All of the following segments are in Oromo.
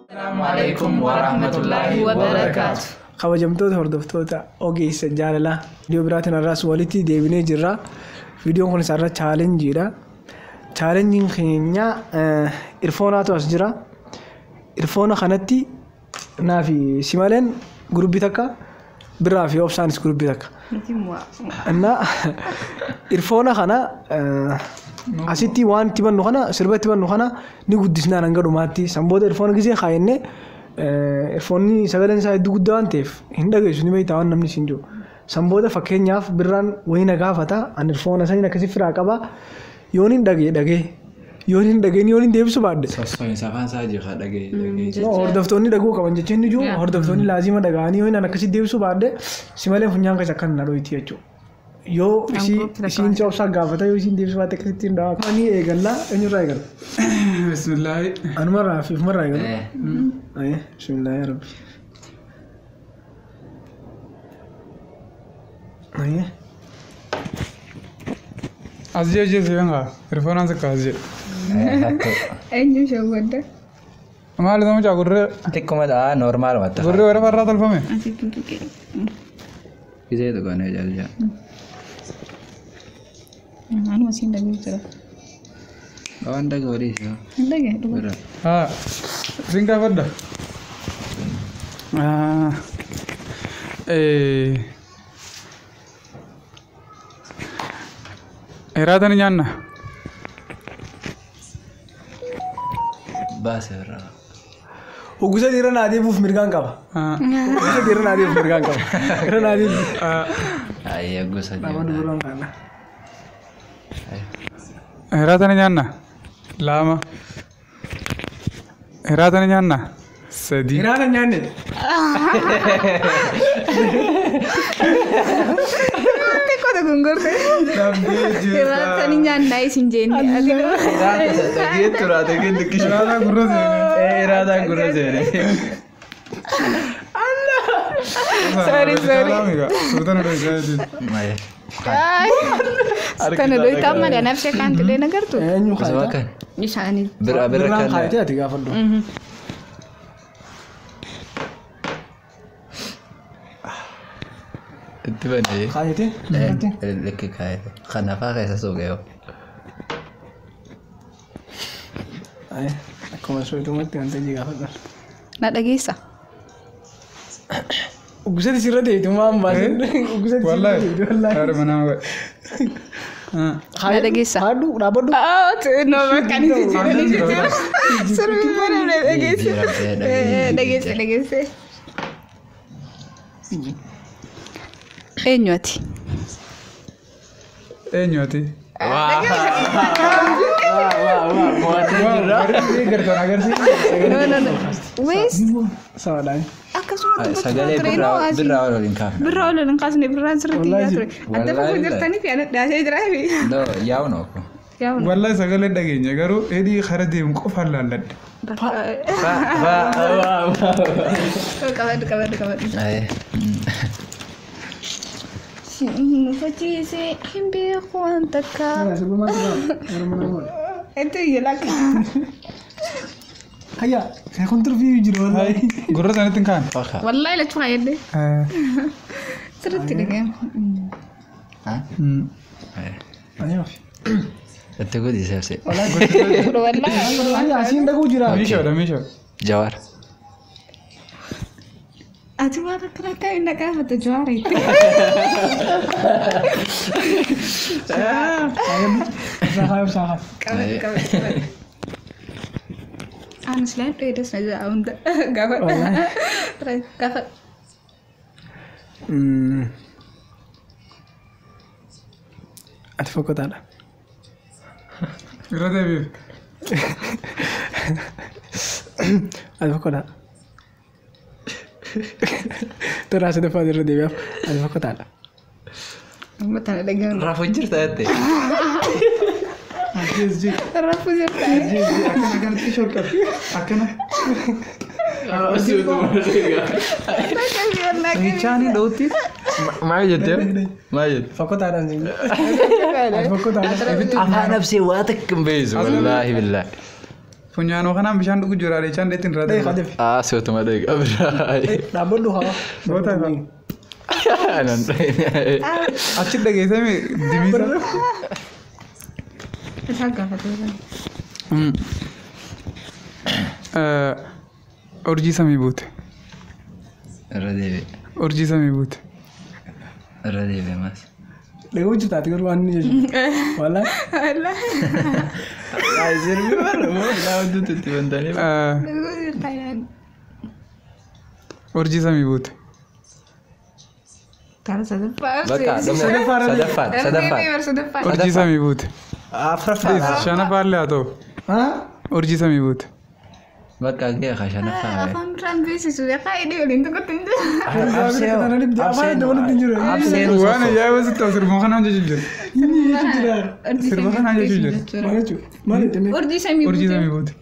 Assalamualaikum warahmatullahi wabarakatuh. Kabajamtoota hordoftoota ogeessa jaalalaa viidiyoo biraatiin har'aas walitti deebinee jirra. Viidiyoon kun isaarra chaalenjiidha. Chaalenjiin keenya irfoonaatu as jira. Irfoona kanatti naafi simaleen gurubbii takka biraa fi obsaanis gurubbii takka. Innaa irfoona kana asitti waan itti bannu kana sirbatti bannu kana ni guddisnaan hanga dhumaatti. Sanboota irfoona gisee kaayannee irfoonni sagaleen isaa hedduu guddaa waan ta'eef hin dhageessu ni beektaa waan namni siin jiru. Sanboota fakkeenyaaf birraan wayina gaafata an irfoona saniin akkasii firaa qaba. Yoon hin dhagee yoon hin dhageen yoon hin deebisu baadde. Safaan isaa jira dhagee. Hordoftoonni dhaguu qaban jechuun ni jiru. Hordoftoonni laazima dhaga'anii yoo hin akkasii deebisu baadde si malee funyaan keessa akka hin dhadhooti jechuudha. Yoo isiin coobsaa gaafata yoo isiin deebisu baate akkasitti hin dhawa. Manii eegallaa eenyurraa eegalla? Bismillaahi. Anumarraa fi ufumarraa eegalla? Bismillaahi yaa rabbi. Azje sebenga irfoonaan sakka azje. Eenyu shawwadda? Maal nama gurre Tikkuma daa normaal matta. gurre warra farraa tolfame. Gisee tokkoon jalja. Anuma siin dhaguu jira. Waan dhagaa walii isaa. Hin dhagee dhugaa. Haa isin gaafadha. Eraatan nyaanna. Baaseerraa. Ugusa dhiira naa deebi'uuf mirgaan qaba. Ugusa dhiira naa deebi'uuf mirgaan qaba. Dhiira naa deebi'uuf. Ayya gosa Nama jiru. dubraan kana. Eraatan nyaanna. Lama. Eraatan nyaanna. Sadi. Dhiira na nyaanne. Kota gungurte. Irraatan nyaannaa isin jenne. Dhagee tura dhagee likkishu. Eraatan gurra seene. Raadaan gurra seene. Sorry. Sultan udah jadi. Maya. Kan udah hitam ada nafsu kan tidak negar tuh. Eenyu Kusuma kaayita? kan. Misalnya Birraa Birraan kan. kaayitee ati gaafadhu. Itti banee. Kaayitee? Lekki kaayate. Kanaafaa keessa suuqeeyo. Akkuma soitumatti kan ta'e gaafadhu. nak dhageessa. Ugusati sirra deebitu maan baasin. Ugusati sirra Wallahi. deebitu wallahi. Ada mana gue? Nak dhageessa. Haadhu dhaabadhu. Ah, tuh no makan di situ. Seru mana nak dhageessa. Dhageessa. Eenyu ati? Nyoti. Gerton agar sih. No. Wes, Sawadhaan. akkasuma Sagalee birraa waliin kaafna. birraa waliin hin kaasne birraan sirriitti yaa ture. Adda fagoo jirtanii fi ana dhaasee jira fi. No, yaa'u nooko. Yaa Wallahi sagalee dhageenya garuu edii kara deemu qofaan laalladhe. qabadhu. Faciise hin beeku waan takka. Itu iyalah. Hayya, saya kontribusi jiru wallahi. Gurra sanatti kan. Fakka. Wallahi la cuma yadde. Sirriitti dhageen. Ayo. Itti godhi seebse. Wallahi. Hayya, asiin dhaguu jira. Misho. Jawaar. Ati waan akkana ta'e na gaafata jawaara itti. Saha. Qabadhu. Anis lain pedas aja unda. Gafat. Ati fokkataadha. Irra deebiif. Ati fokkataadha. Terus ada pada irra deebi'aaf ati fokkataadha. Mata dhageen. Raafuu jirta jettee. Rafu jirta. Akkanatti shorqatu. Akkana. Michaanii dhawutti. maal jettee? Maal jette? Fakkotaadhaan siin. Fakkotaadhaan. Afaan absee waa takka hin beeyisu wallaahi billaahi. Funyaanoo kanaan bishaan dhugu jira leechaan dheetiin irraa Dhee ta'e. qadeef. Sootuma dhaqaa biraa. Dhaabbadhu haa. Goota achi dhageessame dibiisa. Isaan gaafatee. Urjii samii buute. Irra deebi'e. Urjii samii buute. Irra deebi'e maas. Dhagoo jirtaati garuu waan inni jechuudha. Walaa. Sirbi bara moo laa wantoota itti bantanii. Urjii samii buute. Taara sadaffaa. Bakka sadaffaan. Urjii samii buute. Afraffaa. Shanaffaallee haa ta'u. Urjii samii buute. Bakka gahee shanaffaa. Afaan biraan beeksisu yaaqaa hidhee waliin tokkotti hin jiru. Waan ajaa'ibaa sitti ta'u sirba kanaan jechuun jira. Sirba kanaan jechuun jira. Urjii samii Urjii samii buute.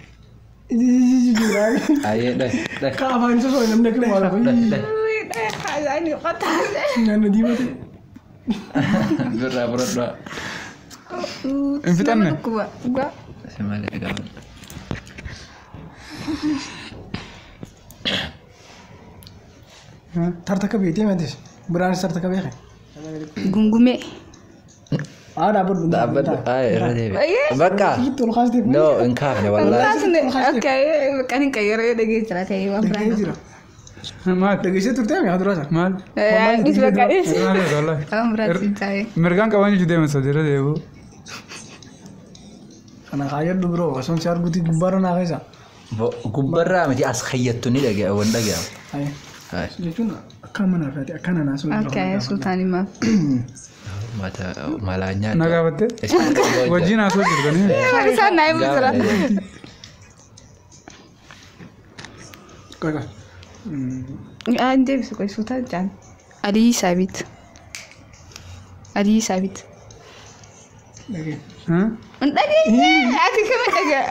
buute. Ayyee dhaqe. Kaafaan isa soo namni akka maal fayyii. Haasaan qotaase. Nyaanna diimate. Birraa biradhaa. Hin fixanne. Si malee gaafadha. Tartaka beetee matis. Biraanis tartaka beeke. Gungumee. Dhaabbadhu. Dhaabbadhu. Irra deebi'e. Bakka. Tol kaastee. No hin kaafne wallaahi. Kaasne okay kan hin qayyaree dhageessira ta'ee waan biraan. Dhagee jira. Maal? Dhageessee turtee mi haa duraasa? Maal? Is bakka is. Maal wallaahi. Waan biraan ta'ee. Mirgaan qaban jechuun deeman sadira deebu. Kana kaayyadhu biroo osoo si arguuti gubbaarra naa keessa. Gubbarraa miti as kayyattu ni dhaga'a waan dhaga'amu. Jechuun akka mana irraati akka nanaa sun. Okay sultaanii maaf. Malaa nyaata. Na gaafatte? Wajjin haasoo jirtanii. Isaan naa himu jira. Kaka. Aan deebisu qoy sultaan jaan. Alii Saabit. Alii Saabit. Dhagee. Dhagee ati kami dhagaa.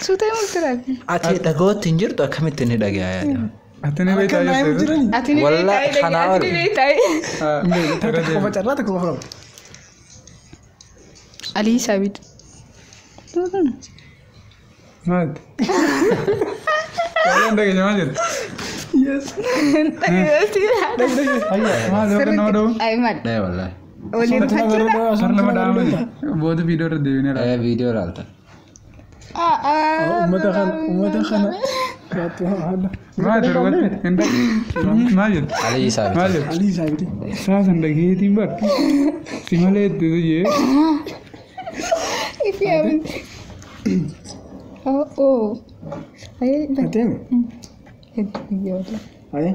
Sultaan himu jira. Ati dhagootti hin jirtu akkamitti ni dhaga'a yaada. Ati ni beektaa jechuudha. Ati ni Wallah, beektaa kanaa ati ni beektaa. Takka qofa carraa takka qofa. Alii Saabit. Maal? Waan dhageenya maal jettu? Yes. Maal yoo nama dhabu? Ay maal. Dhaya wallaahi. Waliin fakkii. Har lama dhaabani. Booda viidiyoo irra deebinee dha. Viidiyoo laalta. Uummata kana. Maal darbatti? Hin dhaqe. Maal jettu? Alii Saabit. Maal jettu? Alii Saabiti. Saasan dhageetiin bar. Si malee itti jee. Ifi amin. Oh. Ay. Ateemi. Hedduudha. Ayi.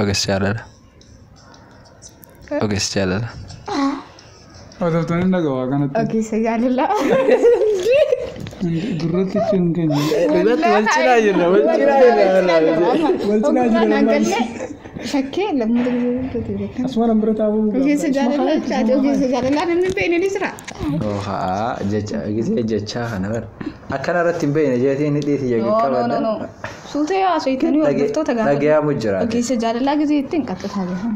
Ogeessa jaalala. Ogeessa jaalala. Otoftoon hin dhaga'u kanatti. Ogeessa jaalala. Gurratti cin keenya. Wal cinaa jirra. Shakkee lammata gurgurtaa. Asuma nan bira taa'uu. Ogeessa jaalala. Ogeessa jaalala namni beekne ni jira. Haa gisee jechaa kana bara. Akkana irratti hin beekne jeetii ni dhiiti jedhu qabadda. Suutee haasoo hiikanii hordoftoota gaafa. Dhagayamu jira. Ogeessa jaalalaa gisee ittiin qaxxataa jiran.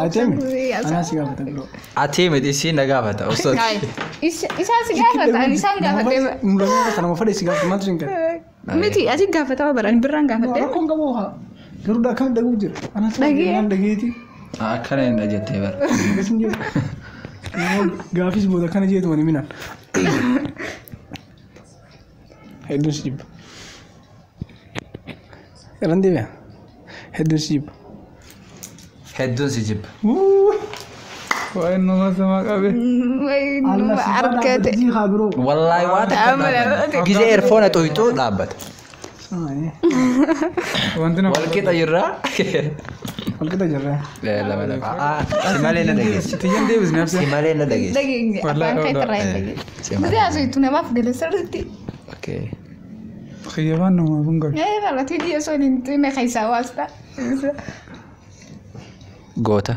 Ateemi. Anaa si gaafata biroo. Ati miti isiin na gaafata. Isaan si gaafata. Isaan gaafatee. Mul'ata kanuma fadhe si gaafata maaltu sin gaafata. Miti ati gaafatama baran birraan gaafatee. Rakkoon qabu haa. Garuu akkam dhaguu jira. Anaa si dhageeti. Akkana hin dhageettee bara. Akkasii jira. Gaafis booda kana jeetu wani minaan. Hedduun si jibba. Irraan deebi'a. Hedduun si jibba. Hedduun si jibba. Waa inni nama samaa qabe. Argate. Wallaahi waa takka gisee erfoona xooyxuu dhaabbata. Wanti nama. Walqixa jirraa. Walqixa jirraa. Lama. Si malee na dhageessi. Xiyyan deebisni absa. Si malee na dhageessi. Dhageenya. Afaan keetirraa hin dhageenya. Miti haasoo ittuu namaaf gala sirriitti. Okay. Khiyyabaan namaaf hin galu. Barate dia so ni tu nak kaisa wasta. Goota.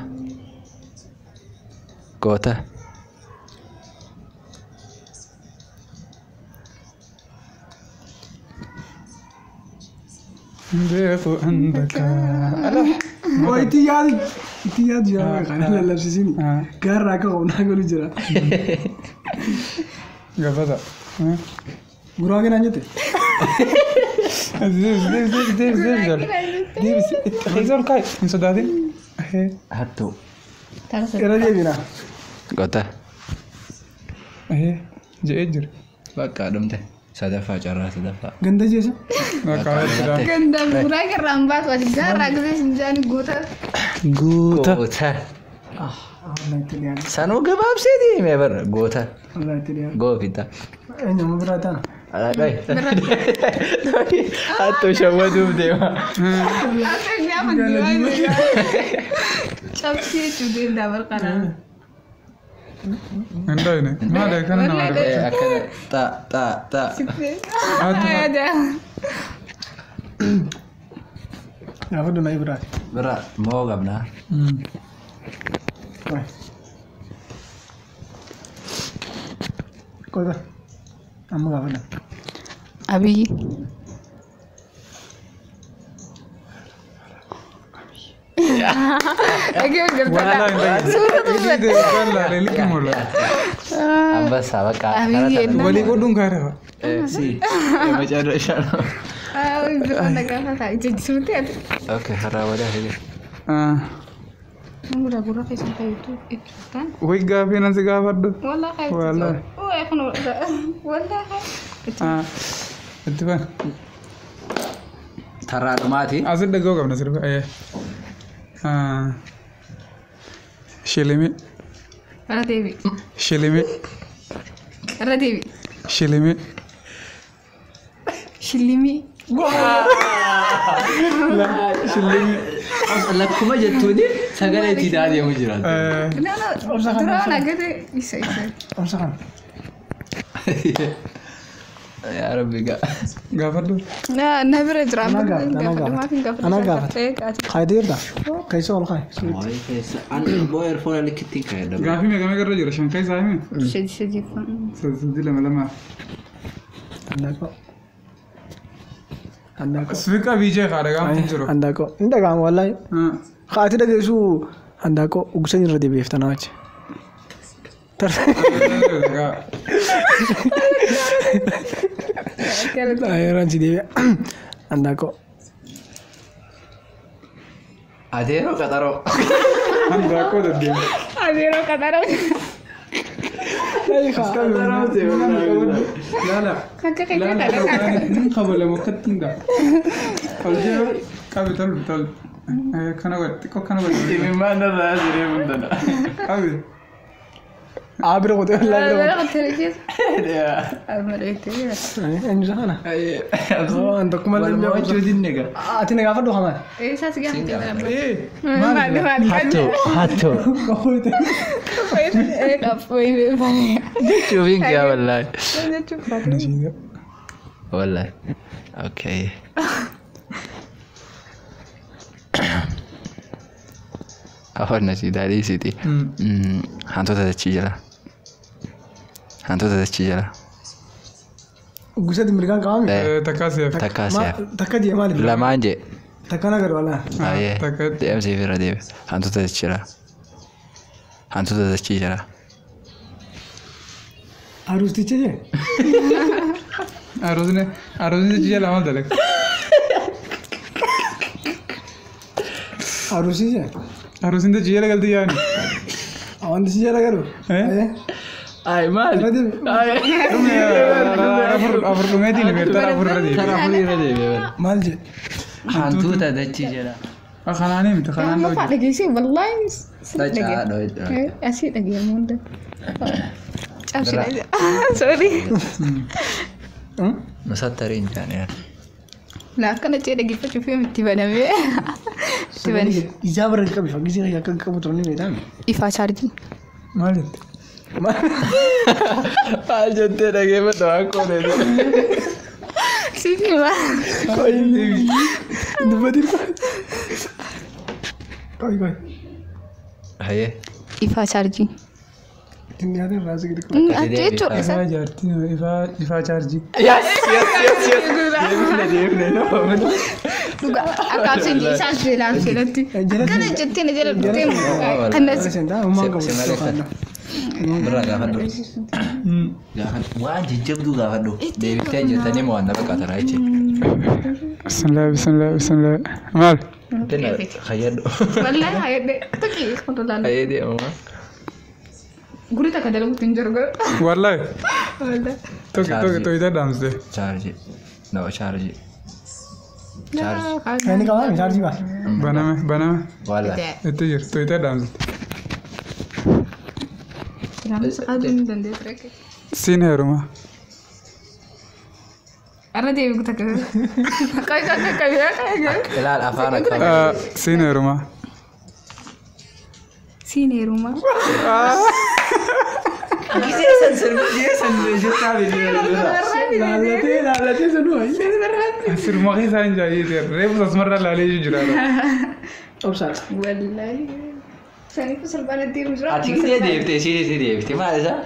beeku andaka alah oo itiyaad jira kana la labsisini gaarra ka qowna galu jira gabada guraaga nanyate ديب خيزون كاي من صدادين Hattu. era deebina Goota. جئجر Bakka dhumte. Sadaffaa carraa sadaffaa. ganda jeesa Ganda buraa garraan baatu ati gaarraa gisee sinjaani goota. Goota. wallahi tiliyan Sanuu gabaabseeti himee bara goota. wallahi tiliyan Goofita. eenyuma biraa taana Dhaqai. Hattu shawwaduuf deema. Akka gaafa diiwaan cabsii jechuudha dabar kanaa. عندنا ما ده كان نعرف Akkana ta. Ada. gaafa dhuma biraa Bira moo qabnaa. koy ba amma gaafa dhuma Abiyyi. والله والله ليك مولا Ambassa bakka. Abiyyi. ولي قدون كاره Si. መጨረሻ ነው. Wanda gaafa taa'e jechisuuti ati. Okay, har'a wada hige. Gura gura keessa taa'etu ittaan. ويقا فينا سقافة Wallahi. والله Wallahi. اتفان Tarraa dhumaati. أصل دقوقة من سرفة ايه شلمي Irra deebi. شلمي Irra deebi. شلمي Shillimii. شلمي Lakkuma jettuuni sagalee itti deemu jira. Duraan agate isa. obsa kana Yaa Rabbi gaa. قافة Na bira jira. ana gaafata qaydeerda kaysa ol qay Mooy keessa an boo erfoon likkitti kaayada. قافي ميقا ميقا رجل عشان كيس عايمين Shadi fan. سلسلتي لما andako سفكا بيجي خارج قام تنجرو andako inda gaam wallahi qaati dhageessu andako ugsan irra deebiiftana wachi ayran si deebi andako Adeeroo qaxaroo. عندك ولا الدين Adeero kadaro. لا لا Kakak لا kakak. لا من قبل مكتين ده قبل قبل تل كان وقت كان وقت Mana raa jiree mundana. قبل abira qote wallahi Adeero kadaro. Amare teera. enyu sana andako malle Walmoo dinne gaa. ati na gaafadhu hamal Isa sigaa teera. ايه Hattu. Jechuufiin gaa wallaahi. نشيد Wallaahi. Okay. Afaan nasiidaa dhiisiti. Hantoota dachii jala. Hantoota dachii jala. gusati mirgaan qabame تكاسي Takkaasiyaa. takka jee maali Lamaan jee. takka nagar wallahi Baay'ee. takka. Deemsiif irra deeme. Hantoota dachii jala. Hantoota dachii jala. arusticha jee أروزني تجي لما دلك arusi jee أروزني تجي لك قلت يعني awanti si jala garu Ay maali. irra deebi أفر لميتي نبيت أفر ردي Karaa furii irra deeme. maal jee Hantuuta dachii jala. خلاني مت خلاني Ma لو fa'a dhageessee wallahi. Dhacaa dho'edha. Asii dhageemu hunda. Cabsina. Sorry. Masattariin jaaniidha. La akkana cee dhaggeeffachuuf yoo itti banamee. Itti banamee. ijaa bara qabi fakkii akka qabu turani beekame Ifaa chaarjii. مالت Maal jettee dhageeffatu akkoo Siif hima. dubbati koy koy Hayyee. Ifaa chaarjii. tinyaate raasa gidi koy Achi jechuudha. إفا جارتي إفا شارجي Yes. Deemne. Duga akabsin isaas jeelaan filatti. Kana jettee jala dhufee kanas. Berra gaafadhu. Waan jajjabduu gaafadhu. Deebitee jettanii waan nama qataraa jechuudha. Bismillah. Maal? Kenna hayyadhu. Wallahi hayyadhe. Tokki kontolaan. Hayyadhe amma. Gurita ka dalam tinjor go. Wallahi. Tokki ita damse. Charge. No charge. Ini kawan charge ba? Baname. Wallahi. Itu jir, to ita damse. Kenapa sekali dan dia trek. Sini rumah. Ada dia ikut ke. Kayak. Ilal afana ka. Sini rumah. Sini rumah. Dia sendiri juta Lalati semua. Sir magi sain jaye dia. Rebus asmarra lale jujura. Obsat. Wallahi. Saya itu serba nanti mujra. Atik dia deebte sini deebte maal isa?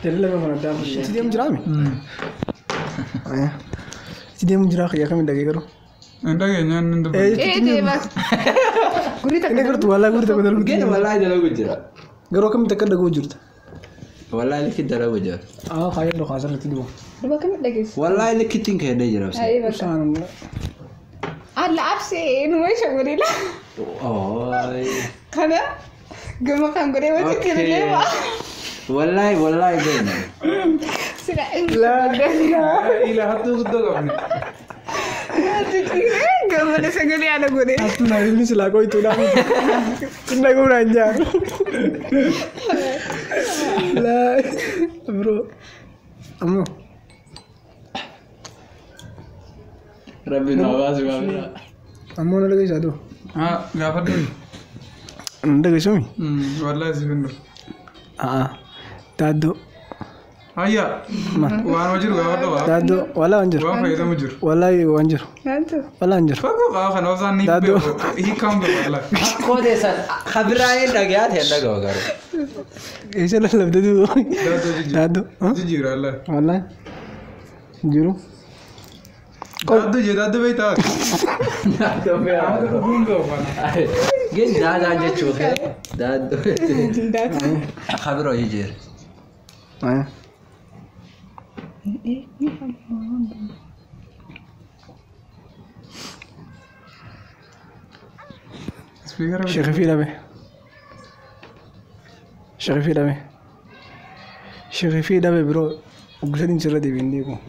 Jadi mana dah? Dia mujram. Dia mujram ya kami dagi karo. Anda kayaknya nendo. Dia bas. Gurita Ini karo tuala gurita betul. Gen wallahi dala gujira. Garo kami takkan dagu jurta. Wallahi liki dala gujira. Kaya lo khasar itu dua. Coba kami lagi. Wallahi liki tinka ada jira. Ayo bas. Allah abse nu wai shagurila. Oh. Kana gama kan gure wata kirle ba. Wallahi gena. Sira La ila hatu sudah kami. Gama na saguri ana gure. Atu na ini sila ko itu na. Kena ko ranja. La bro. Amo. Rabbi nawaz wa. Amo na lagi satu. Gafar dulu. Anda kesumi? Wallahi sibendo. Tado. Ayya. Wan wajir gafar dulu. Tado wala anjir. Wan faida mujur. Wallahi wanjir. Nanti. Wala anjir. Fago gafar nawzan ni be. Hi kam be wallahi. Ko desa khabiraye dagyat है लगा करो. ऐसे लगता है तो. Tado. Jujur Allah. Wallahi. Juru. Dadu beta. Dadu be. Bungo bana. Gen dada jechu है. Dadu. Khabiro yijir. Speaker Sherifi dabe bro. Ugusadin cerah di bindi ko.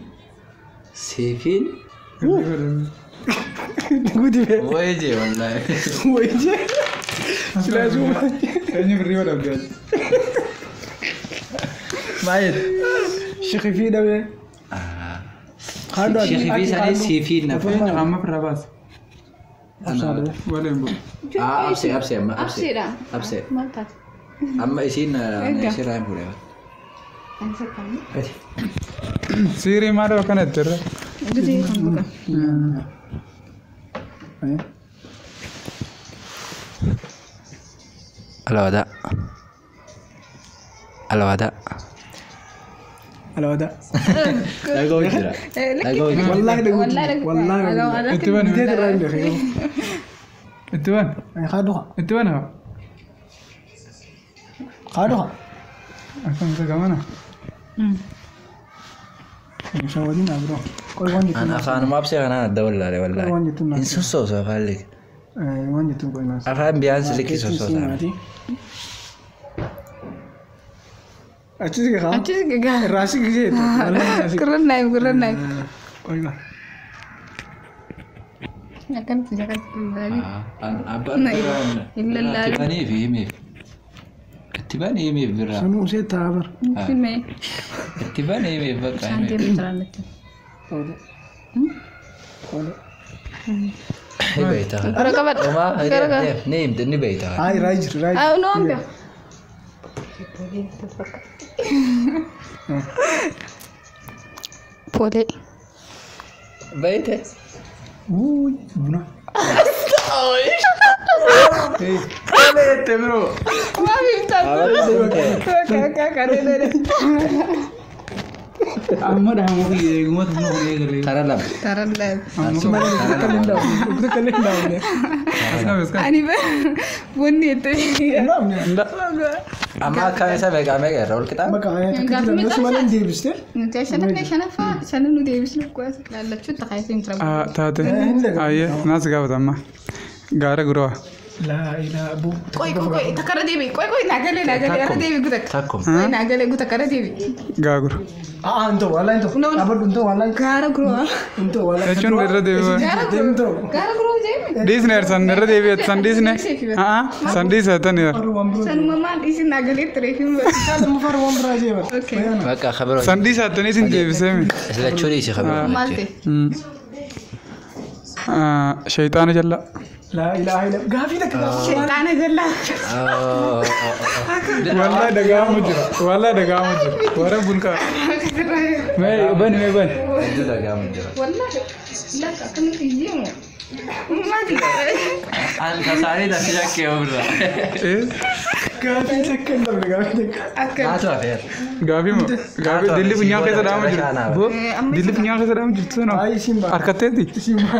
Sefin. Gudi be. Waje wallahi. Waje. Lazum. Kayaknya berdua dah guys. Mayit. Sherifi dabe. Sherifi sani sefin na. Kayaknya kamu perabas. Boleh bu. Abse. Mantap. Amma isin sira yang boleh. Siri mana kan itu? Jadi bukan. Halo ada. Lagu kira. Wallahi. Itu mana? Dia terang deh. Itu mana? Itu mana? Kado. Akan ke mana? Shawadin bro. Kau wanjut. Anak afan maaf saya kan ada dawla le wallahi. Wanjut tu. Insusso so falik. Wanjut tu kau nas. Afan biasa sedikit susso. Acis ke kau? Acis ke kau? Rasi ke je. Keren naik. Oh iya. Akan sejakat kembali. Apa? Illallah. Tibani mi bira. Sanu saya tabar. Filme. Tibani mi baka. Santi bicara itu. Ini baita. Orang kabar. Ini baita. Ay raj. No ambil. Boleh. Baita. Buna. Boleh bro. Mami tak. Kakak. amma dah mau pergi rumah tu nak pergi kali. Tara lab. Taralab. Ani ba? Bunni itu. Amma kan saya mega roll kita. Nanti sana fa, sana nu Davis lu kuas. Lalu cuta kayak sini terang. Tadi. Ayah, nasi kau tamma. Gara guru. لا إله أبو Koi takara Devi. Koi nagale ara Devi gutak. Takum. Koi nagale gutak ara Devi. Gaguru. أنتو ولا أنتو أبد أنتو ولا Gara guru. أنتو ولا Ecun nera devi. Gara guru je. Dis ner san nera devi san dis ne. San dis atan ner. San mama isi nagale terefim. هذا مفر ومبراجي Okay. Maka khabar. San dis atan isin devi semi. Isla chori si khabar. Malte. شيطان جل. لا إله إلا قافي لك شيطان جل. والله دقام مجرى والله دقام مجرى ورا بنكا ما بن Itu dah gaman je. والله لا كنا تيجيهم. ما ادري. Anta sari dah sejak ke obra. قافي سكن دم قافي لك أكل. Nah tu affair. Gavi में गावी दिल्ली पुन्या के सदाम मजर वो दिल्ली पुन्या के सदाम जितना आई सिम्बा अरकते थी सिम्बा